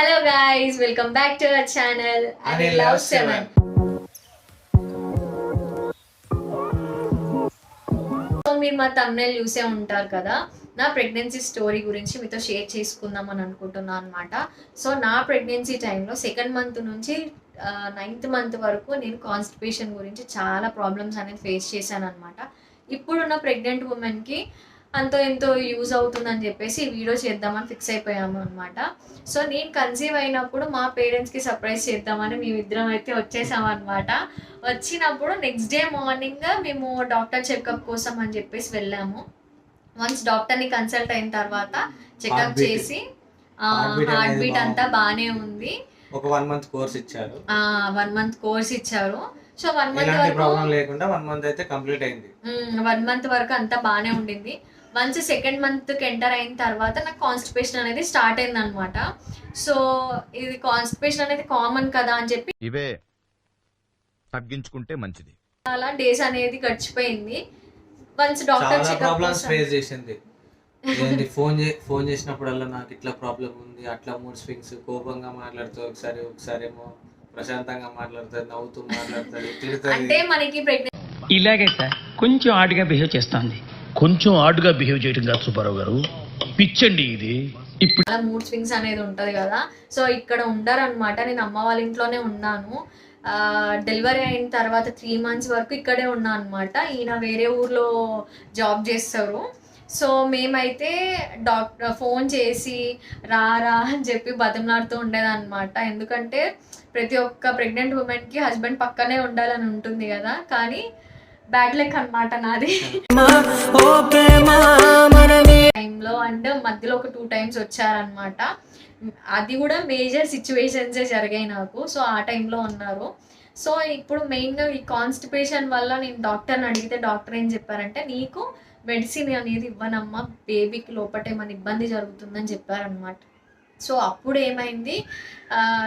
Hello guys, welcome back to our channel Anil Love 7. So మీరు మా thumbnail చూసే ఉంటారు కదా, నా ప్రెగ్నెన్సీ స్టోరీ గురించి మీతో షేర్ చేసుకుందాం అని అనుకుంటున్నాను అనమాట. సో నా ప్రెగ్నెన్సీ టైంలో సెకండ్ మంత్ నుంచి 9th మంత్ వరకు నేను కాన్స్టిపేషన్ గురించి చాలా ప్రాబ్లమ్స్ అనేది ఫేస్ చేశాను అనమాట. ఇప్పుడున్న ప్రెగ్నెంట్ ఉమెన్కి అంతో ఎంతో యూజ్ అవుతుందని చెప్పేసి ఈ వీడియో చేద్దామని ఫిక్స్ అయిపోయాము అనమాట. సో నేను కన్సీవ్ అయినప్పుడు మా పేరెంట్స్కి సర్ప్రైజ్ చేద్దామని మేమిద్దరం అయితే వచ్చేసాము అనమాట. వచ్చినప్పుడు నెక్స్ట్ డే మార్నింగ్ మేము డాక్టర్ చెకప్ కోసం అని చెప్పేసి వెళ్ళాము. వన్స్ డాక్టర్ని కన్సల్ట్ అయిన తర్వాత చెకప్ చేసి హార్ట్ బీట్ అంతా బాగానే ఉంది. ఒక 1 month కోర్స్ ఇచ్చారు. 1 month కోర్స్ ఇచ్చారు. సో 1 month వరకు ప్రాబ్లం లేకుండా 1 month అయితే కంప్లీట్ అయింది. 1 month వరకు అంతా బాగానే ఉండింది. వన్స్ సెకండ్ మంత్కి ఎంటర్ అయిన తర్వాత నాకు కాన్స్టిపేషన్ అనేది స్టార్ట్ అయింది అనమాట. సో ఇది కాన్స్టిపేషన్ అనేది కామన్ కదా అని చెప్పి ఇవే తగ్గించుకుంటే మంచిది. అలా డేస్ అనేది గడిచిపోయింది. Once doctor checkup problems face చేసింది. ఫోన్ చేసినప్పుడల్లా నాకు ఇట్లా ప్రాబ్లం ఉంది, అట్లా మూడ్ స్వింగ్స్, కోపంగా మాట్లాడుతూ ఒకసారేమో ప్రశాంతంగా మాట్లాడుతుంది, నవ్వుతూ మాట్లాడుతుంది. అంటే మనకి ప్రెగ్నెంట్ ఇలాగే సార్ కొంచెం ఆడుగా బిహేవ్ చేస్తుంది. కొంచెం ఆడుగా బిహేవ్ చేయడం కాదు సుబ్బారావు గారు, పిచ్చండి ఇది. ఇప్పుడు అలా మూడ్ స్వింగ్స్ అనేది ఉంటుంది కదా. సో ఇక్కడ ఉండరనమాట. నేను అమ్మ వాళ్ళ ఇంట్లోనే ఉన్నాను. డెలివరీ అయిన తర్వాత 3 months వరకు ఇక్కడే ఉన్నా అనమాట. ఈయన వేరే ఊర్లో జాబ్ చేస్తారు. సో మేమైతే ఫోన్ చేసి రారా అని చెప్పి బతిమలాడుతూ ఉండేదన్నమాట. ఎందుకంటే ప్రతి ఒక్క ప్రెగ్నెంట్ ఉమెన్కి హస్బెండ్ పక్కనే ఉండాలని ఉంటుంది కదా. కానీ బ్యాడ్ లక్ అనమాట నాది. టైంలో అండ్ మధ్యలో ఒక 2 times వచ్చారనమాట. అది కూడా మేజర్ సిచ్యువేషన్సే జరిగాయి నాకు. సో ఆ టైంలో ఉన్నారు. సో ఇప్పుడు మెయిన్గా ఈ కాన్స్టిపేషన్ వల్ల నేను డాక్టర్ని అడిగితే డాక్టర్ ఏం చెప్పారంటే, నీకు మెడిసిన్ అనేది ఇవ్వనమ్మా, బేబీకి లోపల ఏమైనా ఇబ్బంది జరుగుతుందని చెప్పారనమాట. సో అప్పుడు ఏమైంది,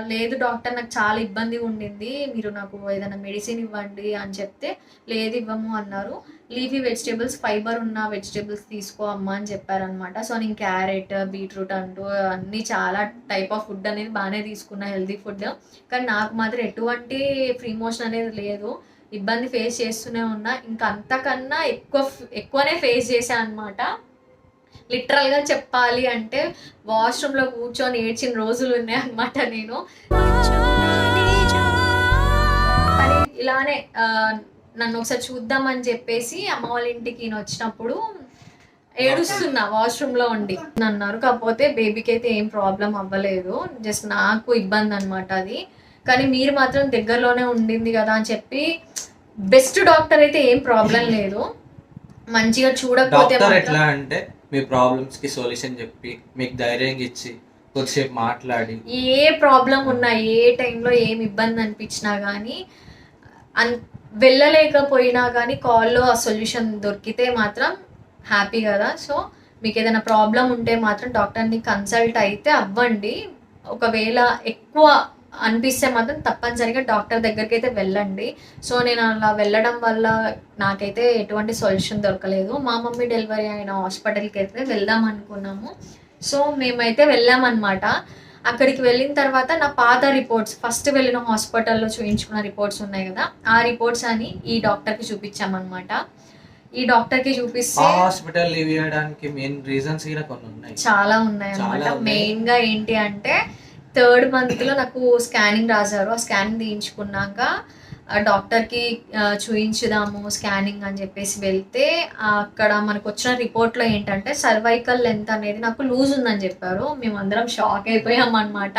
లేదు డాక్టర్ నాకు చాలా ఇబ్బంది ఉండింది, మీరు నాకు ఏదైనా మెడిసిన్ ఇవ్వండి అని చెప్తే లేదు ఇవ్వము అన్నారు. లీఫీ వెజిటేబుల్స్, ఫైబర్ ఉన్న వెజిటేబుల్స్ తీసుకో అమ్మా అని చెప్పారనమాట. సో నేను క్యారెట్, బీట్రూట్ అంటూ అన్నీ చాలా టైప్ ఆఫ్ ఫుడ్ అనేది బాగానే తీసుకున్నా, హెల్తీ ఫుడ్. కానీ నాకు మాత్రం ఎటువంటి ఫ్రీ మోషన్ అనేది లేదు, ఇబ్బంది ఫేస్ చేస్తూనే ఉన్నా. ఇంకా అంతకన్నా ఎక్కువనే ఫేస్ చేశాను అనమాట. లిటరల్గా చెప్పాలి అంటే వాష్రూమ్లో కూర్చొని ఏడ్చిన రోజులు ఉన్నాయి అనమాట. నేను ఇలానే నన్ను ఒకసారి చూద్దామని చెప్పేసి అమ్మ వాళ్ళ ఇంటికి నేను వచ్చినప్పుడు ఏడుస్తున్నా వాష్రూమ్లో ఉండి అన్నారు. కాకపోతే బేబీకి అయితే ఏం ప్రాబ్లం అవ్వలేదు, జస్ట్ నాకు ఇబ్బంది అనమాట అది. కానీ మీరు మాత్రం దగ్గరలోనే ఉండింది కదా అని చెప్పి, బెస్ట్ డాక్టర్ అయితే ఏం ప్రాబ్లం లేదు, మంచిగా చూడకపోతే ఎట్లా అంటే మీ ప్రాబ్లమ్స్ కి సొల్యూషన్ చెప్పి మీకు ధైర్యం ఇచ్చి కొద్దిసేపు మాట్లాడి, ఏ ప్రాబ్లం ఉన్నా ఏ టైంలో ఏం ఇబ్బంది అనిపించినా కానీ వెళ్ళలేకపోయినా కానీ కాల్లో ఆ సొల్యూషన్ దొరికితే మాత్రం హ్యాపీ కదా. సో మీకు ఏదైనా ప్రాబ్లం ఉంటే మాత్రం డాక్టర్ని కన్సల్ట్ అయితే అవ్వండి. ఒకవేళ ఎక్కువ అనిపిస్తే మాత్రం తప్పనిసరిగా డాక్టర్ దగ్గరికి అయితే వెళ్ళండి. సో నేను అలా వెళ్ళడం వల్ల నాకైతే ఎటువంటి సొల్యూషన్ దొరకలేదు. మా మమ్మీ డెలివరీ అయిన హాస్పిటల్కి అయితే వెళ్దాం అనుకున్నాము. సో మేమైతే వెళ్ళామన్నమాట. అక్కడికి వెళ్ళిన తర్వాత నా పాత రిపోర్ట్స్, ఫస్ట్ వెళ్ళిన హాస్పిటల్లో చూపించుకున్న రిపోర్ట్స్ ఉన్నాయి కదా, ఆ రిపోర్ట్స్ అని ఈ డాక్టర్కి చూపించామన్నమాట. ఈ డాక్టర్కి చూపిస్తే హాస్పిటల్ లీవ్ చేయడానికి మెయిన్ రీజన్స్ కొన్ని ఉన్నాయి, చాలా ఉన్నాయి అన్నమాట. మెయిన్గా ఏంటి అంటే 3rd monthలో నాకు స్కానింగ్ రాశారు. ఆ స్కానింగ్ తీయించుకున్నాక డాక్టర్కి చూయించుదాము స్కానింగ్ అని చెప్పేసి వెళ్తే అక్కడ మనకు వచ్చిన రిపోర్ట్లో ఏంటంటే సర్వైకల్ లెంత్ అనేది నాకు లూజ్ ఉందని చెప్పారు. మేమందరం షాక్ అయిపోయాం అనమాట.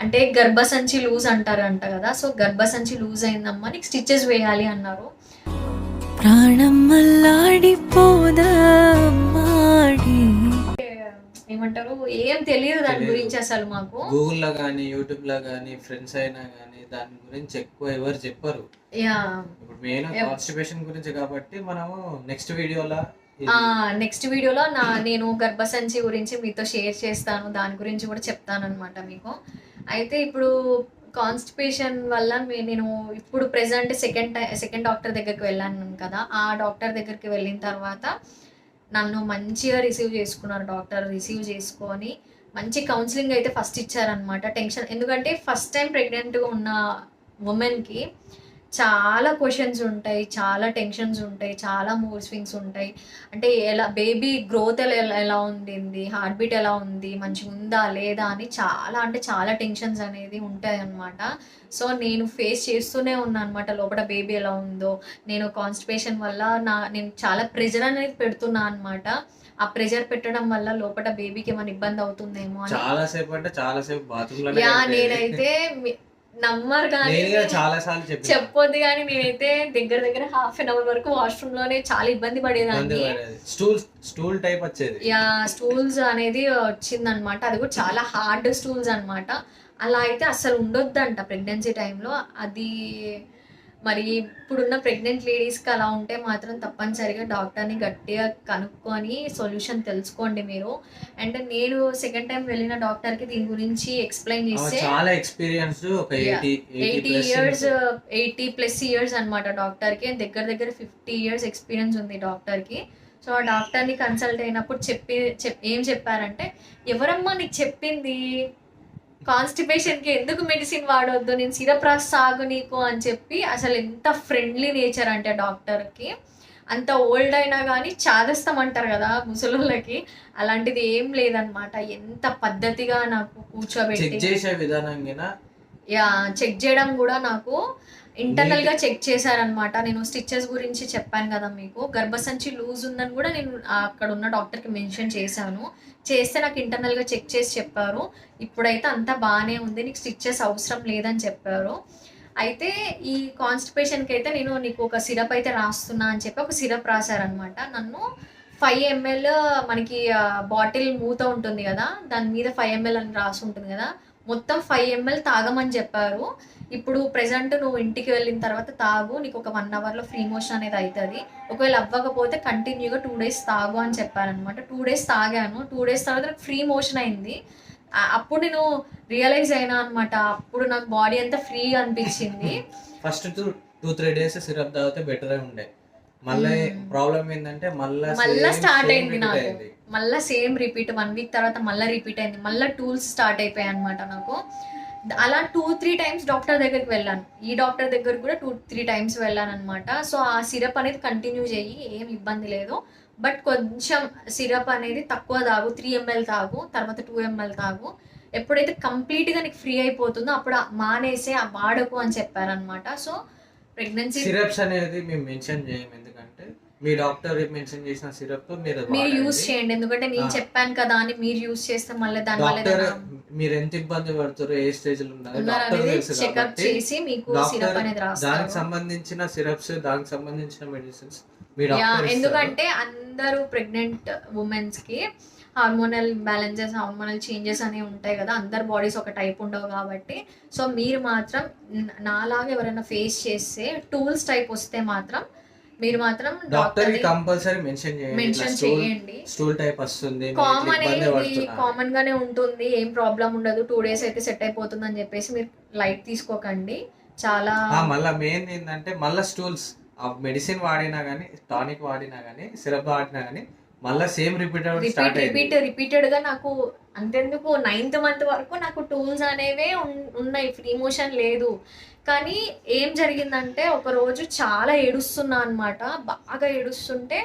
అంటే గర్భసంచి లూజ్ అంటారంట కదా. సో గర్భసంచి లూజ్ అయిందమ్మా, నీకు స్టిచెస్ వేయాలి అన్నారు. ఏమంటారు, ఏం తెలియదు దాని గురించి అసలు. మాకు గూగుల్లో కానీ యూట్యూబ్లో కానీ ఫ్రెండ్స్ అయినా కానీ దాని గురించి ఎక్కువ ఎవరు చెప్పరు. ఇప్పుడు మెయిన్ కాన్స్టిపేషన్ గురించి కాబట్టి మనము నెక్స్ట్ వీడియోలో నేను గర్భసంచి గురించి మీతో షేర్ చేస్తాను, దాని గురించి కూడా చెప్తాను అనమాట మీకు. అయితే ఇప్పుడు కాన్స్టిపేషన్ వల్ల నేను ఇప్పుడు ప్రెసెంట్ సెకండ్ డాక్టర్ దగ్గరికి వెళ్ళాను కదా. ఆ డాక్టర్ దగ్గరికి వెళ్ళిన తర్వాత నన్ను మంచిగా రిసీవ్ చేసుకున్నారు డాక్టర్. రిసీవ్ చేసుకొని మంచి కౌన్సిలింగ్ అయితే ఫస్ట్ ఇచ్చారనమాట. టెన్షన్ ఎందుకంటే ఫస్ట్ టైం ప్రెగ్నెంట్గా ఉన్న ఉమెన్కి చాలా క్వశ్చన్స్ ఉంటాయి, చాలా టెన్షన్స్ ఉంటాయి, చాలా మూడ్ స్వింగ్స్ ఉంటాయి. అంటే ఎలా బేబీ గ్రోత్ ఎలా ఉండింది, హార్ట్ బీట్ ఎలా ఉంది, మంచిగా ఉందా లేదా అని చాలా అంటే చాలా టెన్షన్స్ అనేది ఉంటాయి అన్నమాట. సో నేను ఫేస్ చేస్తూనే ఉన్నాను అనమాట. లోపల బేబీ ఎలా ఉందో, నేను కాన్స్టిపేషన్ వల్ల నేను చాలా ప్రెజర్ అనేది పెడుతున్నా అనమాట. ఆ ప్రెజర్ పెట్టడం వల్ల లోపల బేబీకి ఏమైనా ఇబ్బంది అవుతుందేమో అని చాలా సేపు బాత్రూమ్ నేనైతే నమ్మరు కానీ చాలా సార్లు చెప్పొద్దు కానీ నేనైతే దగ్గర ½ అవర్ వరకు వాష్రూమ్ లోనే చాలా ఇబ్బంది పడేదాన్ని. స్టూల్ టైప్ వచ్చేది. స్టూల్స్ అనేది వచ్చిందనమాట. అది కూడా చాలా హార్డ్ స్టూల్స్ అనమాట. అలా అయితే అసలు ఉండొద్దంట ప్రెగ్నెన్సీ టైంలో. అది మరి ఇప్పుడున్న ప్రెగ్నెంట్ లేడీస్కి అలా ఉంటే మాత్రం తప్పనిసరిగా డాక్టర్ని గట్టిగా కనుక్కొని సొల్యూషన్ తెలుసుకోండి మీరు. అండ్ నేను సెకండ్ టైం వెళ్ళిన డాక్టర్కి దీని గురించి ఎక్స్ప్లెయిన్ చేస్తే చాలా ఎక్స్పీరియన్స్ 80+ ఇయర్స్ అనమాట డాక్టర్కి. దగ్గర 50 years ఎక్స్పీరియన్స్ ఉంది డాక్టర్కి. సో ఆ డాక్టర్ని కన్సల్ట్ అయినప్పుడు ఏం చెప్పారంటే, ఎవరమ్మా నీకు చెప్పింది కాన్స్టిపేషన్కి ఎందుకు మెడిసిన్ వాడొద్దు, నేను సిరప్ రాసి సాగు నీకు అని చెప్పి. అసలు ఎంత ఫ్రెండ్లీ నేచర్ అంటే డాక్టర్కి. అంత ఓల్డ్ అయినా కానీ చాదస్తామంటారు కదా ముసలోళ్ళకి, అలాంటిది ఏం లేదనమాట. ఎంత పద్ధతిగా నాకు కూర్చోబెట్టి చెక్ చేయడం కూడా నాకు ఇంటర్నల్గా చెక్ చేశారనమాట. నేను స్టిచెస్ గురించి చెప్పాను కదా మీకు, గర్భసంచి లూజ్ ఉందని కూడా నేను అక్కడ ఉన్న డాక్టర్కి మెన్షన్ చేస్తే నాకు ఇంటర్నల్గా చెక్ చేసి చెప్పారు, ఇప్పుడైతే అంతా బాగానే ఉంది, నీకు స్టిచెస్ అవసరం లేదని చెప్పారు. అయితే ఈ కాన్స్టిపేషన్కి అయితే నీకు ఒక సిరప్ అయితే రాస్తున్నా అని చెప్పి ఒక సిరప్ రాశారనమాట. నన్ను 5 ml మనకి బాటిల్ మూత ఉంటుంది కదా, దాని మీద 5 ml అని రాసి ఉంటుంది కదా, మొత్తం 5 ml తాగమని చెప్పారు. ఇప్పుడు ప్రెజెంట్ నువ్వు ఇంటికి వెళ్ళిన తర్వాత తాగు, నీకు ఒక 1 hourలో ఫ్రీ మోషన్ అనేది అవుతుంది. ఒకవేళ అవ్వకపోతే కంటిన్యూగా 2 days తాగు అని చెప్పారనమాట. 2 days తాగాను. 2 days తర్వాత నాకు ఫ్రీ మోషన్ అయింది. అప్పుడు నేను రియలైజ్ అయినా అనమాట. అప్పుడు నాకు బాడీ అంతా ఫ్రీగా అనిపించింది. ఫస్ట్ 2-3 days సిరప్ తాగితే బెటర్ ఉండే. మళ్ళీ ప్రాబ్లం ఏంటంటే మళ్ళీ స్టార్ట్ అయింది నాకు. మళ్ళీ సేమ్ రిపీట్ 1 week తర్వాత మళ్ళీ రిపీట్ అయింది. మళ్ళీ టూల్స్ స్టార్ట్ అయిపోయాయి అనమాట నాకు. అలా 2-3 times డాక్టర్ దగ్గరికి వెళ్ళాను. ఈ డాక్టర్ దగ్గర కూడా 2-3 times వెళ్ళాను అనమాట. సో ఆ సిరప్ అనేది కంటిన్యూ చెయ్యి, ఏం ఇబ్బంది లేదు. బట్ కొంచెం సిరప్ అనేది తక్కువ తాగు, 3 ml తాగు, తర్వాత 2 ml తాగు. ఎప్పుడైతే కంప్లీట్గా నీకు ఫ్రీ అయిపోతుందో అప్పుడు మానేసే ఆ వాడకు అని చెప్పారనమాట. సో ప్రెగ్నెన్సీ సిరప్స్ అనేది మేము మెన్షన్ చేయము, ఎందుకంటే మీ డాక్టర్ మెన్షన్ చేసిన సిరప్ మీరు యూజ్ చేయండి. ఎందుకంటే నేను చెప్పాను కదా అని మీరు యూజ్ చేస్తే మళ్ళీ దానివల్ల మీరు ఎంత ఇబ్బంది పడుతారో, ఏ స్టేజ్ లో చెకప్ చేసి మీకు సిరప్ అనేది రాస్తారు. దానికి సంబంధించిన సిరప్స్, దానికి సంబంధించిన మెడిసిన్స్. ఎందుకంటే అందరూ ప్రెగ్నెంట్ ఉమెన్స్ కి హార్మోనల్ ఇంబ్యాలెన్సెస్, హార్మోనల్ చేంజెస్ అనేవి ఉంటాయి కదా, అందరు బాడీస్ ఒక టైప్ ఉండవు కాబట్టి. సో మీరు మాత్రం నాలాగా ఎవరైనా ఫేస్ చేస్తే టూల్స్ టైప్ వస్తే మాత్రం మీరు మాత్రం డాక్టర్ కి కంపల్సరీ మెన్షన్ చేయండి. స్టూల్ టైప్ వస్తుంది, కామన్ గానే ఉంటుంది, ఏం ప్రాబ్లం ఉండదు, 2 days అయితే సెట్ అయిపోతుంది అని చెప్పేసి మీరు లైట్ తీసుకోకండి. చాలా మళ్ళీ మెయిన్ ఏంటంటే మళ్ళీ స్టూల్స్ మెడిసిన్ వాడినా గానీ, టానిక్ వాడినా గానీ, సిరప్ వాడినా గానీ మళ్ళీ సేమ్ రిపీటెడ్ గా నాకు అంతెందుకు 9th month వరకు నాకు టూల్స్ అనేవే ఉన్నాయి, ఫ్రీ మోషన్ లేదు. కానీ ఏం జరిగిందంటే ఒక రోజు చాలా ఏడుస్తున్నా అనమాట. బాగా ఏడుస్తుంటే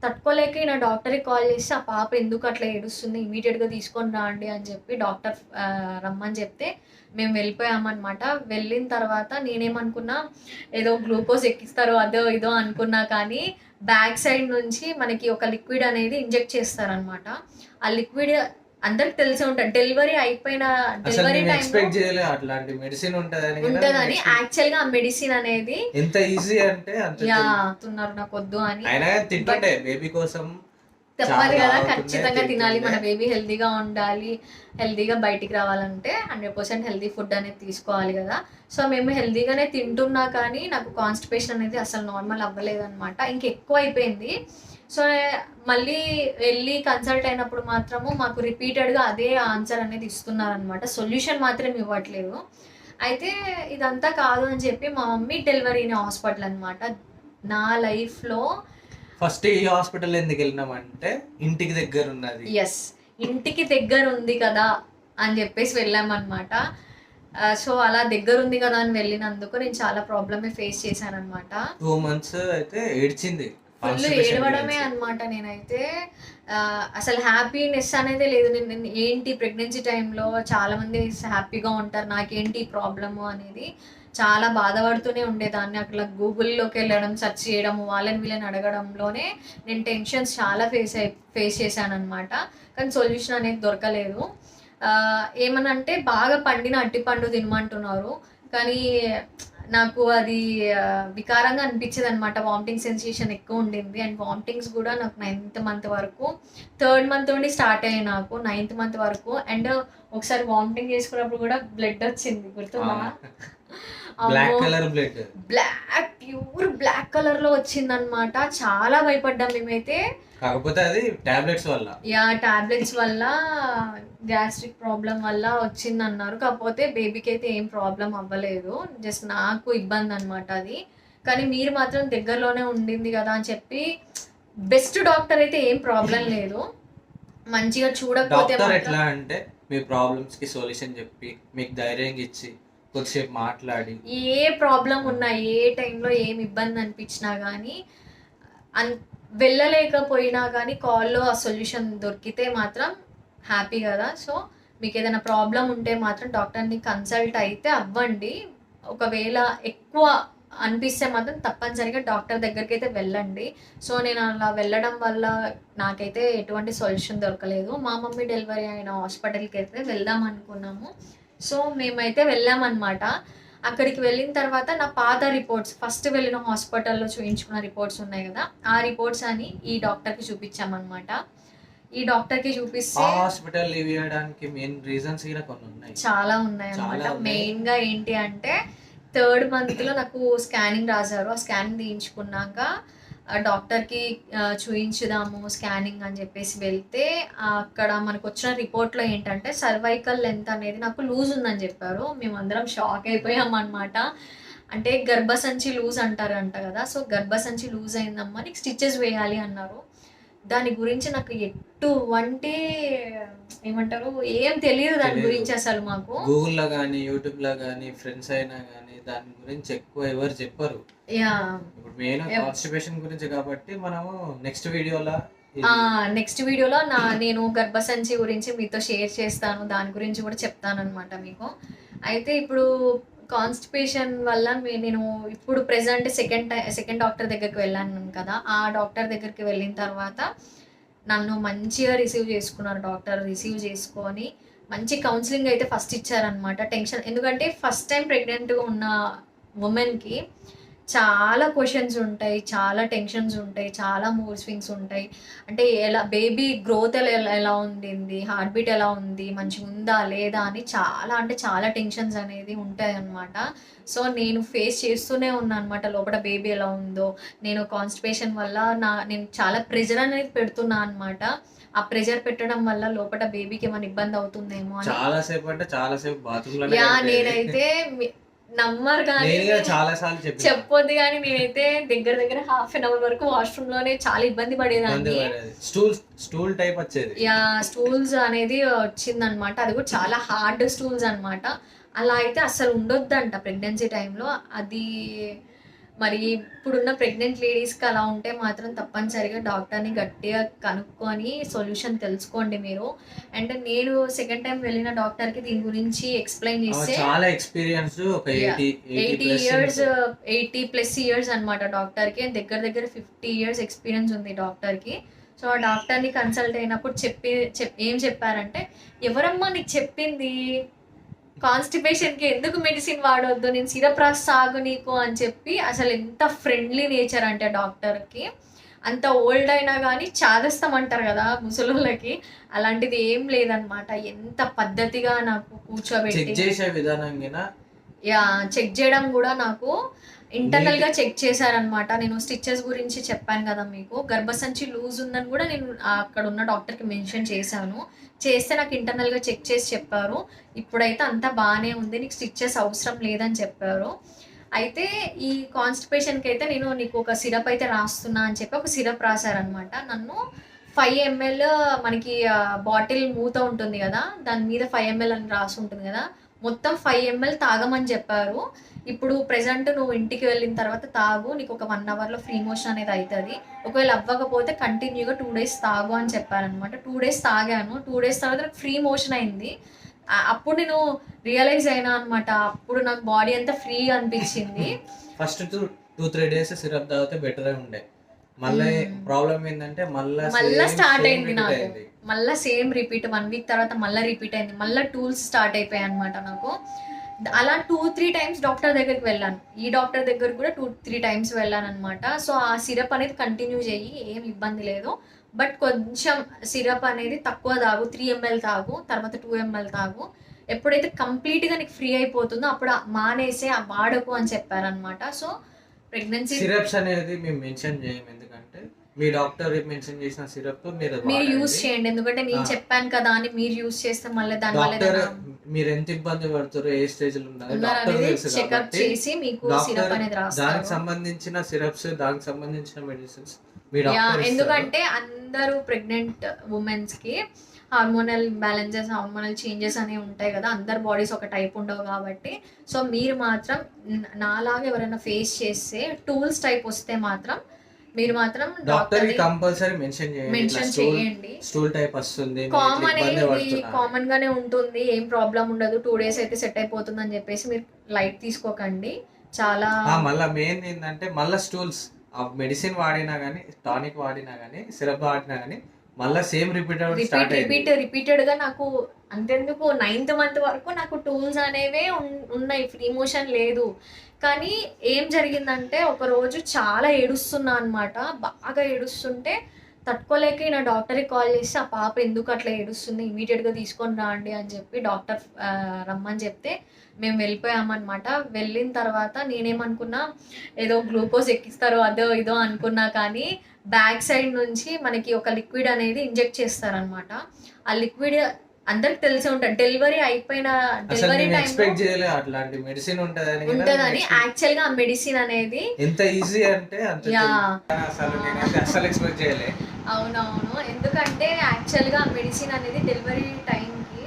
తట్టుకోలేక నా డాక్టర్కి కాల్ చేసి, ఆ పాప ఎందుకు అట్లా ఏడుస్తుంది, ఇమీడియట్గా తీసుకొని రాండి అని చెప్పి డాక్టర్ రమ్మని చెప్తే మేము వెళ్ళిపోయామన్నమాట. వెళ్ళిన తర్వాత నేనేమనుకున్నా, ఏదో గ్లూకోజ్ ఎక్కిస్తారు అదో ఇదో అనుకున్నా. కానీ బ్యాక్ సైడ్ నుంచి మనకి ఒక లిక్విడ్ అనేది ఇంజెక్ట్ చేస్తారనమాట. ఆ లిక్విడ్ అందరికి తెలిసి ఉంటుంది. డెలివరీ అయిపోయిన డెలివరీ టైంలో అట్లాంటి మెడిసిన్ ఉంటుందని యాక్చువల్ గా ఆ మెడిసిన్ అనేది ఎంత ఈజీ అంటే తున్నారు నాకు వద్దు అని. బేబీ కోసం తప్పదు కదా, ఖచ్చితంగా తినాలి. మన బేబీ హెల్దీగా ఉండాలి, హెల్దీగా బయటికి రావాలంటే 100% హెల్దీ ఫుడ్ అనేది తీసుకోవాలి కదా. సో మేము హెల్దీగానే తింటున్నా కానీ నాకు కాన్స్టిపేషన్ అనేది అసలు నార్మల్ అవ్వలేదన్నమాట, ఇంకెక్కువ అయిపోయింది. సో మళ్ళీ వెళ్ళి కన్సల్ట్ అయినప్పుడు మాత్రము మాకు రిపీటెడ్గా అదే ఆన్సర్ అనేది ఇస్తున్నారనమాట, సొల్యూషన్ మాత్రం ఇవ్వట్లేదు. అయితే ఇదంతా కాదు అని చెప్పి మా మమ్మీ డెలివరీ అయిన హాస్పిటల్ అనమాట. నా లైఫ్లో ఫస్ట్ ఈ హాస్పిటల్ ఎందుకు వెళ్ళినామంటే ఇంటికి దగ్గర ఉన్నది. ఎస్, ఇంటికి దగ్గర ఉంది కదా అని చెప్పేసి వెళ్ళామన్నమాట. సో అలా దగ్గర ఉంది కదా అని వెళ్ళినందుకు నేను చాలా ప్రాబ్లమే ఫేస్ చేశాను అనమాట. 2 months అయితే ఏడ్చింది ఫుల్ constipation ఏడవడమే గురించి. అనమాట. నేనైతే అసలు హ్యాపీనెస్ అనేది లేదు. నేను ఏంటి ప్రెగ్నెన్సీ టైంలో చాలా మంది హ్యాపీగా ఉంటారు, నాకేంటి ప్రాబ్లము అనేది చాలా బాధపడుతూనే ఉండేదాన్ని. అట్లా గూగుల్లోకి వెళ్ళడం, సెర్చ్ చేయడం, వాళ్ళని వీళ్ళని అడగడంలోనే నేను టెన్షన్స్ చాలా ఫేస్ చేశాను అనమాట. కానీ సొల్యూషన్ అనేది దొరకలేదు. ఏమనంటే బాగా పండిన అట్టిపండు తినమంటున్నారు, కానీ నాకు అది వికారంగా అనిపించేది అనమాట. వామిటింగ్ సెన్సేషన్ ఎక్కువ ఉండింది. అండ్ వామిటింగ్స్ కూడా నాకు 9th month వరకు, 3rd month నుండి స్టార్ట్ అయ్యాయి నాకు 9th month వరకు. అండ్ ఒకసారి వామిటింగ్ చేసుకున్నప్పుడు కూడా బ్లడ్ వచ్చింది, గుర్తుందా? Black colour blood, pure black colour లో వచ్చిందనమాట. చాలా భయపడ్డాం మేమైతే. కాకపోతే అది టాబ్లెట్స్ వల్ల. టాబ్లెట్స్ వల్ల, గ్యాస్ట్రిక్ ప్రాబ్లం వల్ల వచ్చింది అన్నారు. కాకపోతే బేబీకి అయితే ఏం ప్రాబ్లం అవ్వలేదు, జస్ట్ నాకు ఇబ్బంది అనమాట అది. కానీ మీరు మాత్రం దగ్గరలోనే ఉండింది కదా అని చెప్పి, బెస్ట్ డాక్టర్ అయితే ఏం ప్రాబ్లం లేదు, మంచిగా చూడకపోతే డాక్టర్ ఎట్లా అంటే మీ ప్రాబ్లమ్స్ కి సొల్యూషన్ చెప్పి మీకు ధైర్యంగా ఇచ్చి కొద్దిసేపు మాట్లాడి, ఏ ప్రాబ్లం ఉన్నా, ఏ టైంలో ఏం ఇబ్బంది అనిపించినా కానీ, వెళ్ళలేకపోయినా కానీ కాల్లో ఆ సొల్యూషన్ దొరికితే మాత్రం హ్యాపీ కదా. సో మీకు ఏదైనా ప్రాబ్లం ఉంటే మాత్రం డాక్టర్ని కన్సల్ట్ అయితే అవ్వండి. ఒకవేళ ఎక్కువ అనిపిస్తే మాత్రం తప్పనిసరిగా డాక్టర్ దగ్గరికి అయితే వెళ్ళండి. సో నేను అలా వెళ్ళడం వల్ల నాకైతే ఎటువంటి సొల్యూషన్ దొరకలేదు. మా మమ్మీ డెలివరీ అయిన హాస్పిటల్కి అయితే వెళ్దాం అనుకున్నాము. సో మేమైతే వెళ్ళామన్నమాట. అక్కడికి వెళ్ళిన తర్వాత నా పాత రిపోర్ట్స్, ఫస్ట్ వెళ్ళిన హాస్పిటల్లో చూపించుకున్న రిపోర్ట్స్ ఉన్నాయి కదా, ఆ రిపోర్ట్స్ అని ఈ డాక్టర్కి చూపించామన్నమాట. ఈ డాక్టర్కి చూపిస్తే హాస్పిటల్ లీవ్ చేయడానికి మెయిన్ రీజన్స్ కూడా కొన్ని ఉన్నాయి, చాలా ఉన్నాయి అన్నమాట. చాలా ఉన్నాయి. మెయిన్గా ఏంటి అంటే 3rd month నాకు స్కానింగ్ రాశారు. ఆ స్కానింగ్ తీయించుకున్నాక డాక్టర్కి చూయించుదాము స్కానింగ్ అని చెప్పేసి వెళ్తే, అక్కడ మనకు వచ్చిన రిపోర్ట్లో ఏంటంటే సర్వైకల్ లెంత్ అనేది నాకు లూజ్ ఉందని చెప్పారు. మేమందరం షాక్ అయిపోయాం అనమాట. అంటే గర్భసంచి లూజ్ అంటారంట కదా, సో గర్భసంచి లూజ్ అయిందమ్మా, నీకు స్టిచెస్ వేయాలి అన్నారు. దాని గురించి నాకు ఎటువంటి ఏమంటారు ఏం తెలియదు దాని గురించి అసలు. మాకు గూగుల్లో కానీ యూట్యూబ్లో కానీ ఫ్రెండ్స్ అయినా కానీ దాని గురించి ఎక్కువ ఎవరు చెప్పరు. ఇప్పుడు మెయిన్ కాన్స్టిపేషన్ గురించి కాబట్టి మనము నెక్స్ట్ వీడియోలో నేను గర్భసంచి గురించి మీతో షేర్ చేస్తాను, దాని గురించి కూడా చెప్తాను అనమాట మీకు. అయితే ఇప్పుడు కాన్స్టిపేషన్ వల్ల నేను ఇప్పుడు ప్రెజెంట్ సెకండ్ డాక్టర్ దగ్గరికి వెళ్ళాను కదా, ఆ డాక్టర్ దగ్గరికి వెళ్ళిన తర్వాత నన్ను మంచిగా రిసీవ్ చేసుకున్నారు. డాక్టర్ రిసీవ్ చేసుకొని మంచి కౌన్సిలింగ్ అయితే ఫస్ట్ ఇచ్చారనమాట. టెన్షన్, ఎందుకంటే ఫస్ట్ టైం ప్రెగ్నెంట్గా ఉన్న ఉమెన్కి చాలా క్వశ్చన్స్ ఉంటాయి, చాలా టెన్షన్స్ ఉంటాయి, చాలా మూడ్ స్వింగ్స్ ఉంటాయి. అంటే ఎలా బేబీ గ్రోత్ ఎలా ఉండింది, హార్ట్ బీట్ ఎలా ఉంది, మంచిగా ఉందా లేదా అని చాలా అంటే చాలా టెన్షన్స్ అనేది ఉంటాయి అన్నమాట. సో నేను ఫేస్ చేస్తూనే ఉన్నాను అనమాట, లోపల బేబీ ఎలా ఉందో. నేను కాన్స్టిపేషన్ వల్ల నేను చాలా ప్రెజర్ అనేది పెడుతున్నా అనమాట. ఆ ప్రెజర్ పెట్టడం వల్ల లోపల బేబీకి ఏమైనా ఇబ్బంది అవుతుందేమో అని చాలాసేపు బాత్రూమ్ నేనైతే నమ్మరు కానీ చాలా సార్లు చెప్పొద్దు కానీ నేనైతే దగ్గర 1/2 hour వరకు వాష్రూమ్ లోనే చాలా ఇబ్బంది పడేదాన్ని. స్టూల్ టైప్ వచ్చేది, స్టూల్స్ అనేది వచ్చిందనమాట. అది కూడా చాలా హార్డ్ స్టూల్స్ అనమాట. అలా అయితే అసలు ఉండొద్దంట ప్రెగ్నెన్సీ టైంలో. అది మరి ఇప్పుడున్న ప్రెగ్నెంట్ లేడీస్కి అలా ఉంటే మాత్రం తప్పనిసరిగా డాక్టర్ని గట్టిగా కనుక్కొని సొల్యూషన్ తెలుసుకోండి మీరు. అండ్ నేను సెకండ్ టైం వెళ్ళిన డాక్టర్కి దీని గురించి ఎక్స్ప్లెయిన్ చేస్తే చాలా ఎక్స్పీరియన్స్, 80+ years అనమాట డాక్టర్కి. దగ్గర 50 years ఎక్స్పీరియన్స్ ఉంది డాక్టర్కి. సో ఆ డాక్టర్ని కన్సల్ట్ అయినప్పుడు ఏం చెప్పారంటే, ఎవరమ్మా నీకు చెప్పింది కాన్స్టిపేషన్కి ఎందుకు మెడిసిన్ వాడొద్దు, నేను సిరప్ రాసి సాగు నీకు అని చెప్పి. అసలు ఎంత ఫ్రెండ్లీ నేచర్ అంటే డాక్టర్కి. అంత ఓల్డ్ అయినా కానీ చాదస్తామంటారు కదా ముసలోళ్ళకి, అలాంటిది ఏం లేదనమాట. ఎంత పద్ధతిగా నాకు కూర్చోబెట్టి చెక్ చేయడం కూడా నాకు ఇంటర్నల్గా చెక్ చేశారనమాట. నేను స్టిచెస్ గురించి చెప్పాను కదా మీకు, గర్భసంచి లూజ్ ఉందని కూడా నేను అక్కడ ఉన్న డాక్టర్కి మెన్షన్ చేశాను. చేస్తే నాకు ఇంటర్నల్గా చెక్ చేసి చెప్పారు, ఇప్పుడైతే అంతా బాగానే ఉంది, నీకు స్టిచెస్ అవసరం లేదని చెప్పారు. అయితే ఈ కాన్స్టిపేషన్కి అయితే నీకు ఒక సిరప్ అయితే రాస్తున్నా అని చెప్పి ఒక సిరప్ రాశారనమాట. నన్ను 5 ml మనకి బాటిల్ మూత ఉంటుంది కదా, దాని మీద 5 ml అని రాసి ఉంటుంది కదా, మొత్తం 5 ml తాగమని చెప్పారు. ఇప్పుడు ప్రెజెంట్ నువ్వు ఇంటికి వెళ్ళిన తర్వాత తాగు, నీకు ఒక 1 అవర్లో ఫ్రీ మోషన్ అనేది అవుతుంది. ఒకవేళ అవ్వకపోతే కంటిన్యూగా 2 days తాగు అని చెప్పారనమాట. 2 days తాగాను. 2 days తర్వాత నాకు ఫ్రీ మోషన్ అయింది. అప్పుడు నేను రియలైజ్ అయినా అనమాట. అప్పుడు నాకు బాడీ అంతా ఫ్రీగా అనిపించింది. ఫస్ట్ 2-3 days సిరప్ తాగితే బెటర్ ఉండే. మళ్ళీ ప్రాబ్లం ఏంటంటే మళ్ళా స్టార్ట్ అయింది నాకు. మళ్ళీ సేమ్ రిపీట్ 1 week తర్వాత మళ్ళీ రిపీట్ అయింది. మళ్ళీ టూల్స్ స్టార్ట్ అయిపోయాయి అనమాట నాకు. అలా 2-3 times డాక్టర్ దగ్గరికి వెళ్ళాను. ఈ డాక్టర్ దగ్గర కూడా 2-3 times వెళ్ళాను అనమాట. సో ఆ సిరప్ అనేది కంటిన్యూ చేయి, ఏం ఇబ్బంది లేదు. బట్ కొంచెం సిరప్ అనేది తక్కువ తాగు, 3 ml తాగు, తర్వాత 2 ml తాగు. ఎప్పుడైతే కంప్లీట్గా నీకు ఫ్రీ అయిపోతుందో అప్పుడు మానేసే వాడకు అని చెప్పారనమాట. సో ప్రెగ్నెన్సీ సిరప్స్ అనేది మేము మెన్షన్ చేయము, ఎందుకంటే మీ డాక్టర్ మెన్షన్ చేసిన సిరప్ మీరు యూజ్ చేయండి. ఎందుకంటే నేను చెప్పాను కదా అని మీరు యూజ్ చేస్తే మళ్ళీ దాని వల్ల మీరు ఎంత ఇబ్బంది పడుతారో, ఏ స్టేజ్ లో ఉన్నారు చెకప్ చేసి మీకు సిరప్ అనేది రాస్తారు. దానికి సంబంధించిన సిరప్స్, దానికి సంబంధించిన మెడిసిన్స్ మీ డాక్టర్. ఎందుకంటే అందరూ ప్రెగ్నెంట్ ఉమెన్స్ కి హార్మోనల్ ఇంబ్యాలెన్సెస్, హార్మోనల్ చేంజెస్ అనేవి ఉంటాయి కదా, అందరు బాడీస్ ఒక టైప్ ఉండవు కాబట్టి. సో మీరు మాత్రం నాలాగా ఎవరైనా ఫేస్ చేస్తే టూల్స్ టైప్ వస్తే మాత్రం మీరు మాత్రం డాక్టర్ కంపల్సరీ మెన్షన్ చేయండి. స్టూల్ టైప్ వస్తుంది, కామన్ గానే ఉంటుంది, ఏం ప్రాబ్లం ఉండదు, 2 days అయితే సెట్ అయిపోతుంది అని చెప్పేసి మీరు లైట్ తీసుకోకండి. చాలా మళ్ళీ మెయిన్ ఏంటంటే మళ్ళీ స్టూల్స్ మెడిసిన్ వాడినా గానీ, టానిక్ వాడినా గానీ, సిరప్ వాడినా గానీ మళ్ళీ సేమ్ రిపీటెడ్ గా నాకు అంతెందుకు 9th month వరకు నాకు టూల్స్ అనేవే ఉన్నాయి, ఫ్రీ మోషన్ లేదు. కానీ ఏం జరిగిందంటే ఒక రోజు చాలా ఏడుస్తున్నా అనమాట. బాగా ఏడుస్తుంటే తట్టుకోలేక నా డాక్టర్కి కాల్ చేసి ఆ పాప ఎందుకు అట్లా ఏడుస్తుంది, ఇమీడియట్గా తీసుకొని రండి అని చెప్పి డాక్టర్ రమ్మని చెప్తే మేము వెళ్ళిపోయామన్నమాట. వెళ్ళిన తర్వాత నేనేమనుకున్నా ఏదో గ్లూకోజ్ ఎక్కిస్తారో అదో ఇదో అనుకున్నా, కానీ బ్యాక్ సైడ్ నుంచి మనకి ఒక లిక్విడ్ అనేది ఇంజెక్ట్ చేస్తారనమాట. ఆ లిక్విడ్ అందరికి తెలిసి ఉంటుంది. డెలివరీ అయిపోయిన డెలివరీ టైంలో అట్లాంటి మెడిసిన్ ఉంటదని యాక్చువల్ గా ఆ మెడిసిన్ అనేది ఎంత ఈజీ అంటే అసలు ఎక్స్పెక్ట్ చేయలే. అవునవును, ఎందుకంటే యాక్చువల్ గా ఆ మెడిసిన్ అనేది డెలివరీ టైంకి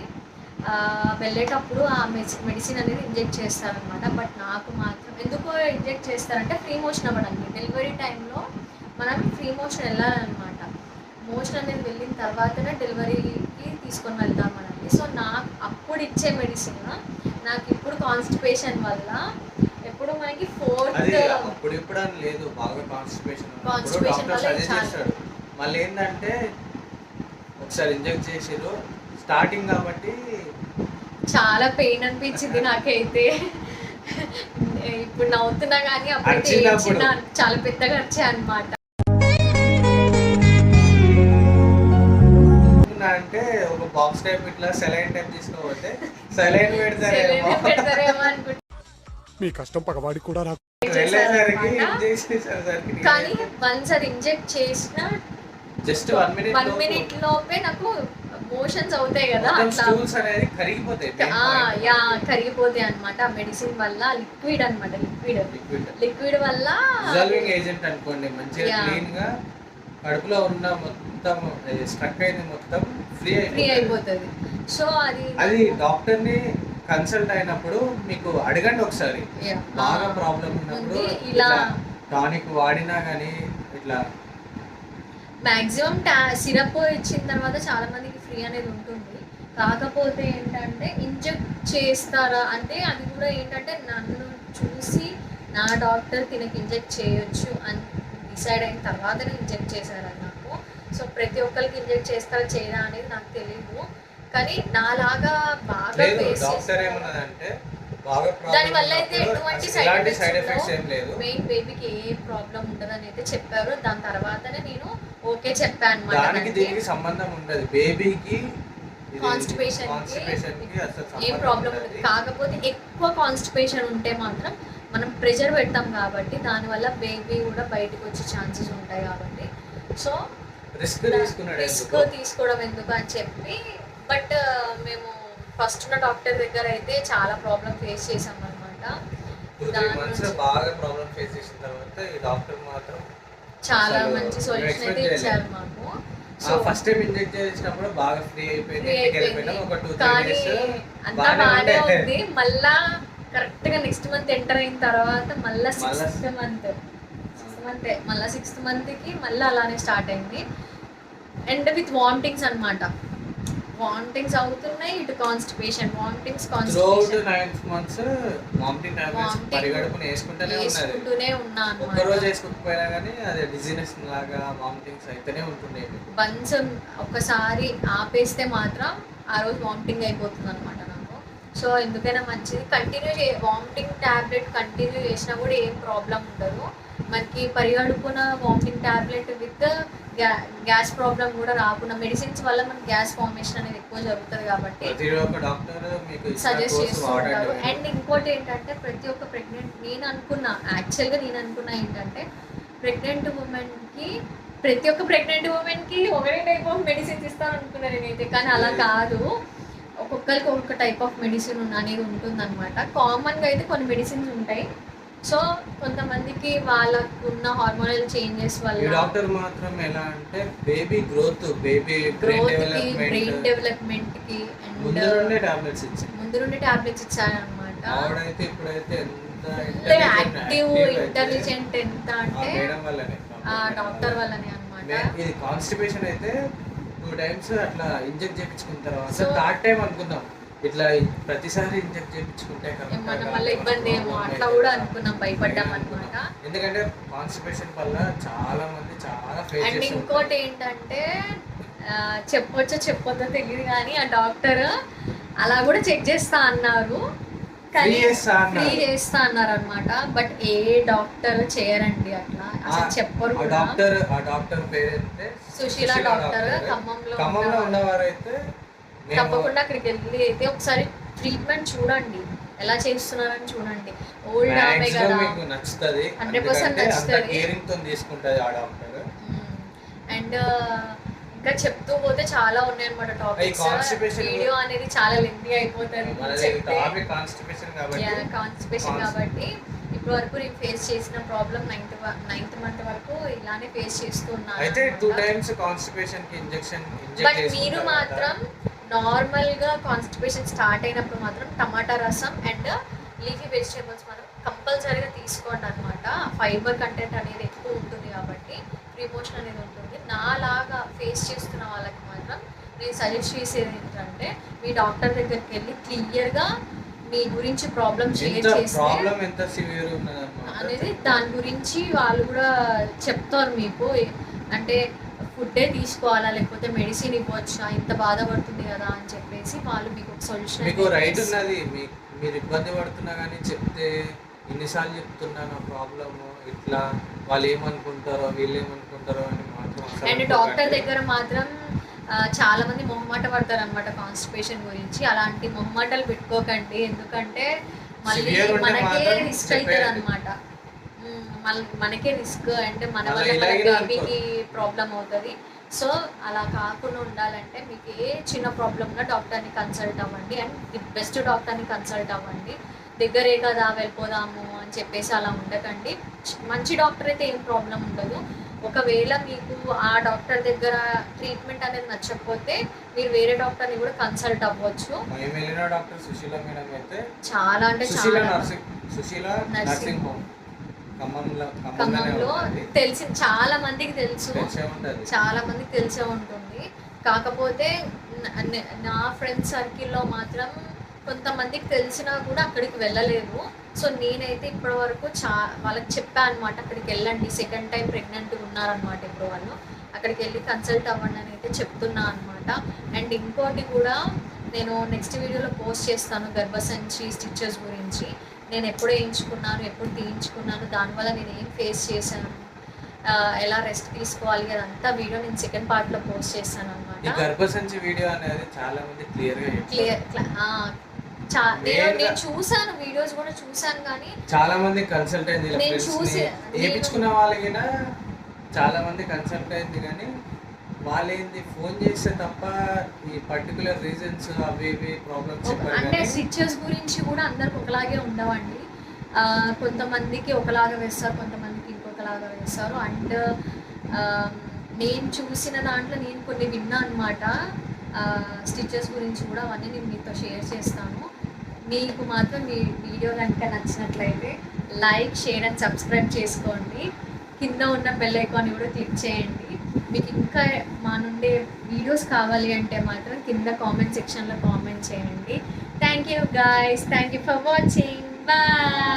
వెళ్ళేటప్పుడు ఆ మెడిసిన్ అనేది ఇంజెక్ట్ చేస్తారనమాట. బట్ నాకు మాత్రం ఎందుకో ఇంజెక్ట్ చేస్తారంటే ఫ్రీ మోషన్ అవ్వడానికి. డెలివరీ టైంలో మనం ఫ్రీ మోషన్ వెళ్ళాలన్నమాట. మోషన్ అనేది వెళ్ళిన తర్వాతనే డెలివరీకి తీసుకొని వెళ్తాం మనల్ని. సో నాకు అప్పుడు ఇచ్చే మెడిసిన్ నాకు ఇప్పుడు కాన్స్టిపేషన్ వల్ల ఎప్పుడు మనకి 4th లేదు, బాగా కాన్స్టిపేషన్ వల్ల మళ్ళీ ఏంటంటే ఒకసారి ఇంజెక్ట్ చేసారు స్టార్టింగ్ కాబట్టి చాలా పెయిన్ అనిపించింది నాకైతే. ఇప్పుడు నవ్వుతున్నా కానీ అప్పుడు చాలా పెద్దగా వచ్చాయి అనమాట. అంటే ఒక బాక్స్ టైప్ ఇట్లా సెలైన్ టైప్ తీసుకోపోతే సెలైన్ పెడతారేమో అనుకుంటా. మీ కష్టం పగవాడికి కూడా రాదు. కానీ వన్స్ అది ఇంజెక్ట్ చేసిన జస్ట్ 1 minute లోపే నాకు మోషన్స్ అవుతాయి కదా, కరిగిపోతాయి అనమాట. ఆ మెడిసిన్ వల్ల లిక్విడ్ అనమాట, లిక్విడ్ వల్ల ఏజెంట్ అనుకోండి, మంచిగా క్లీన్ గా కడుపులో ఉన్న మొత్తం స్ట్రక్ అయింది మొత్తం ఫ్రీ అయిపోతుంది. సో అది డాక్టర్ ని కన్సల్ట్ అయినప్పుడు మీకు అడగండి ఒకసారి, బాగా ప్రాబ్లం ఉన్నప్పుడు ఇలా టానిక్ వాడినా గానీ ఇట్లా మ్యాక్సిమం సిరప్ ఇచ్చిన తర్వాత చాలా మందికి ఫ్రీ అనేది ఉంటుంది. కాకపోతే ఏంటంటే ఇంజెక్ట్ చేస్తారా అంటే అది కూడా ఏంటంటే నన్ను చూసి నా డాక్టర్ తినకి ఇంజెక్ట్ చేయొచ్చు అని డిసైడ్ అయిన తర్వాతనే ఇంజెక్ట్ చేశారు నాకు. సో ప్రతి ఒక్కరికి ఇంజెక్ట్ చేస్తారా చేయరా అనేది నాకు తెలియదు, కానీ నాలాగా బాగా దానివల్ల అయితే ఎటువంటి సైడ్ ఎఫెక్ట్స్ ఏం లేదు. మెయిన్ బేబీకి ఏ ప్రాబ్లం ఉండదని అయితే చెప్పారు. దాని తర్వాతనే నేను ఓకే చెప్పాను అనమాట. దానికి దీనికి సంబంధం ఉండదు, బేబీకి కాన్స్టిపేషన్ ఏ ప్రాబ్లం ఉండదు. కాకపోతే ఎక్కువ కాన్స్టిపేషన్ ఉంటే మాత్రం మనం ప్రెషర్ పెడతాం కాబట్టి దానివల్ల బేబీ కూడా బయటకు వచ్చే ఛాన్సెస్ ఉంటాయి కాబట్టి సో రిస్క్ తీసుకోవడం ఎందుకు అని చెప్పి. బట్ మేము ఫస్ట్ ఉన్న డాక్టర్ దగ్గర అయితే చాలా ప్రాబ్లం ఫేస్ చేసాం అనమాట. బాగా ప్రాబ్లం ఫేస్ చేసిన తర్వాత ఈ డాక్టర్ మాత్రం చాలా మంచి సొల్యూషన్ అయితే ఇచ్చారు మాకు. సో ఫస్ట్ టైం ఇంజెక్ట్ చేసినప్పుడు బాగా ఫ్రీ అయిపోయింది, ఇంటికి వెళ్ళిపోయినాం. ఒక 2-3 కానీ డేస్ అంతా బాగానే ఉంది. మళ్ళా కరెక్ట్ గా నెక్స్ట్ మంత్ ఎంటర్ అయిన తర్వాత మళ్ళా సిక్స్త్ మంత్ మళ్ళీ 6th month కి మళ్ళీ అలానే స్టార్ట్ అయింది. అండ్ విత్ వామిటింగ్స్ అన్నమాట. వామిటింగ్స్ అవుతున్నాయి, ఇటు constipation, vomitings, throughout 9 months vomiting tablets పరిగడుపున వేసుకుంటూనే ఉన్నా ఒక్క అన్నమాట. రోజు వేసుకోకపోయినా కానీ అదే డిజీనెస్ లాగా వామిటింగ్స్ అయితేనే ఉంటుండేవి. వన్స్ ఒక్కసారి ఆపేస్తే మాత్రం ఆ రోజు వామిటింగ్ అయిపోతుంది అనమాట నాకు. సో ఎందుకైనా మంచిది కంటిన్యూ వామిటింగ్ టాబ్లెట్ కంటిన్యూ చేసినా కూడా ఏం ప్రాబ్లం ఉండదు మనకి. పరిగడుపున vomiting tablet with gas problem కూడా రాకుండా మెడిసిన్స్ వల్ల మనకి గ్యాస్ ఫార్మేషన్ అనేది ఎక్కువ జరుగుతుంది కాబట్టి సజెస్ట్ చేస్తూ ఉంటారు. అండ్ ఇంకోటి ఏంటంటే ప్రతి ఒక్క ప్రెగ్నెంట్ నేను అనుకున్నా ఏంటంటే ప్రెగ్నెంట్ ఉమెన్కి ప్రతి ఒక్క ప్రెగ్నెంట్ ఉమెన్కి ఒకటే టైప్ ఆఫ్ మెడిసిన్స్ ఇస్తాను అనుకున్నాను నేనైతే. కానీ అలా కాదు, ఒక్కొక్కరికి ఒక్కొక్క టైప్ ఆఫ్ మెడిసిన్ అనేది ఉంటుందన్నమాట. కామన్గా అయితే కొన్ని మెడిసిన్స్ ఉంటాయి. సో కొంతమందికి వాళ్ళకు ఉన్న హార్మోనల్ చేంజెస్ వల్ల డాక్టర్ మాత్రం ఎలా అంటే baby growth, baby brain development కి ముందు నుండే టాబ్లెట్స్ ఇచ్చారనమాట. ఆవిడైతే ఇప్పుడైతే ఎంత యాక్టివ్ ఇంటెలిజెంట్ ఎంత అంటే మేడం వల్లనే, డాక్టర్ వల్లనే అన్నమాట. ఇది కాన్స్టిపేషన్ అయితే 2 times అట్లా ఇంజెక్ట్ చేయించుకున్న తర్వాత థర్డ్ టైం అనుకున్నాం ఇట్లా ప్రతిసారి ఇంజెక్ట్ చేయించుకుంటే మన వల్ల ఇబ్బంది ఏమో అట్లా కూడా అనుకున్నాం, భయపడ్డాం అనమాట. ఎందుకంటే కాన్స్టిపేషన్ వల్ల చాలా మంది చాలా ఫేస్ అండ్ ఇంకోటి ఏంటంటే చెప్పొద్దో తెలియదు కానీ ఆ డాక్టర్ అలా కూడా చెక్ చేస్తా అన్నారు, కానీ ఫ్రీ చేస్తా అన్నారు అనమాట. బట్ ఏ డాక్టర్ చేయరండి అట్లా, అసలు చెప్పరు. ఆ డాక్టర్ పేరైతే సుశీల డాక్టర్ ఖమ్మంలో ఉన్నవారైతే తప్పకుండా అక్కడికి వెళ్ళి అయితే ఒకసారి ట్రీట్మెంట్ చూడండి, ఎలా చేస్తున్నారని చూడండి. ఓల్డ్ ఆమె కదా, మీకు నచ్చుతుంది, 100% నచ్చుతుంది. కేరింగ్ తో తీసుకుంటది ఆ డాక్టర్. అండ్ ఇంకా చెప్తూ పోతే చాలా ఉన్నాయి అనమాట టాపిక్స్. వీడియో అనేది చాలా లెంతీ అయిపోతుంది. కాన్స్టిపేషన్ కాబట్టి ఇప్పటి వరకు నేను ఫేస్ చేసిన ప్రాబ్లం 9th month వరకు ఇలానే ఫేస్ చేస్తున్నాను. అయితే 2 times కాన్స్టిపేషన్ కి ఇంజెక్షన్ బట్ మీరు మాత్రం నార్మల్ గా కాన్స్టిపేషన్ స్టార్ట్ అయినప్పుడు మాత్రం టమాటా రసం అండ్ లీఫీ వెజిటేబుల్స్ మాత్రం కంపల్సరీగా తీసుకోండి అనమాట. ఫైబర్ కంటెంట్ అనేది ఎక్కువ ఉంటుంది కాబట్టి ఫ్రీ మోషన్ అనేది ఉంటుంది. నాలాగా ఫేస్ చేస్తున్న వాళ్ళకి మాత్రం నేను సజెస్ట్ చేసేది ఏంటంటే మీ డాక్టర్ దగ్గరికి వెళ్ళి క్లియర్గా మీ గురించి ప్రాబ్లం షేర్ చేస్తే అనేది దాని గురించి వాళ్ళు కూడా చెప్తారు మీకు. అంటే ఫుడ్డే తీసుకోవాలా లేకపోతే మెడిసిన్ ఇవ్వచ్చా, ఇంత బాధపడుతుంది కదా అని చెప్పేసి వాళ్ళు మీకు ఒక సొల్యూషన్. మీకు రైట్ ఉన్నది, మీరు ఇబ్బంది పడుతున్నా కానీ చెప్తే ఎన్నిసార్లు చెప్తున్నా నా ప్రాబ్లము ఇట్లా, వాళ్ళు ఏమనుకుంటారో వీళ్ళు ఏమనుకుంటారో అని మాత్రం. అండ్ డాక్టర్ దగ్గర మాత్రం చాలా మంది మొహమాట పడతారు అనమాట కాన్స్టిపేషన్ గురించి. అలాంటి మొహమాటలు పెట్టుకోకండి, ఎందుకంటే మళ్ళీ మనకే రిస్క్ అవుతుంది అనమాట. మనకే రిస్క్ అంటే మన వల్ల మన బేబీకి ప్రాబ్లం అవుతుంది. సో అలా కాకుండా ఉండాలంటే మీకు ఏ చిన్న ప్రాబ్లం ఉన్నా డాక్టర్ని కన్సల్ట్ అవ్వండి. అండ్ ది బెస్ట్ డాక్టర్ని కన్సల్ట్ అవ్వండి. దగ్గరే కదా వెళ్ళిపోదాము అని చెప్పేసి అలా ఉండకండి. మంచి డాక్టర్ అయితే ఏం ప్రాబ్లం ఉండదు. ఒకవేళ మీకు ఆ డాక్టర్ దగ్గర ట్రీట్మెంట్ అనేది నచ్చకపోతే మీరు వేరే డాక్టర్ని కూడా కన్సల్ట్ అవ్వచ్చు. చాలా అంటే ఖమ్మంలో చాలా మందికి తెలిసే ఉంటుంది. కాకపోతే నా ఫ్రెండ్ సర్కిల్లో మాత్రం కొంతమందికి తెలిసినా కూడా అక్కడికి వెళ్ళలేదు. సో నేనైతే ఇప్పటి వరకు వాళ్ళకి చెప్పాను అనమాట, అక్కడికి వెళ్ళండి, 2nd time ప్రెగ్నెంట్ ఉన్నారనమాట ఇప్పుడు వాళ్ళు, అక్కడికి వెళ్ళి కన్సల్ట్ అవ్వండి అని అయితే చెప్తున్నా అనమాట. అండ్ ఇంకోటి కూడా నేను నెక్స్ట్ వీడియోలో పోస్ట్ చేస్తాను గర్భసంచి స్టిచెస్ గురించి. నేను ఎప్పుడు వేయించుకున్నాను, ఎప్పుడు తీయించుకున్నాను, దానివల్ల నేను ఏం ఫేస్ చేశాను, ఎలా రెస్ట్ తీసుకోవాలి, అదంతా వీడియో నేను 2nd part లో పోస్ట్ చేస్తాను అనమాట. గర్భసంచి వీడియో అనేది చాలా మంది నేను చూసాను, వీడియోస్ కూడా చూసాను, కానీ చాలా మంది కన్సల్ట్ అయింది, వేయించుకున్న వాళ్ళకి చాలా మంది కన్సల్ట్ అయింది. కానీ వాళ్ళు ఏంది ఫోన్ చేస్తే తప్ప ఈ పర్టికులర్ రీజన్స్ అవి ఇవి ప్రాబ్లమ్స్ అంటే స్టిచెస్ గురించి కూడా అందరికి ఒకలాగే ఉండవండి. కొంతమందికి ఒకలాగా వేస్తారు, కొంతమందికి ఇంకొకలాగా వేస్తారు. అండ్ నేను చూసిన దాంట్లో నేను కొన్ని విన్నా అనమాట, స్టిచెస్ గురించి కూడా, అవన్నీ నేను మీతో షేర్ చేస్తాను. మీకు మాత్రం మీ వీడియో కనుక నచ్చినట్లయితే లైక్, షేర్ అండ్ సబ్స్క్రైబ్ చేసుకోండి. కింద ఉన్న బెల్ ఐకాన్ కూడా క్లిక్ చేయండి. మీకు ఇంకా మా నుండి వీడియోస్ కావాలి అంటే మాత్రం కింద కామెంట్ సెక్షన్లో కామెంట్ చేయండి. Thank you guys, thank you for watching, bye.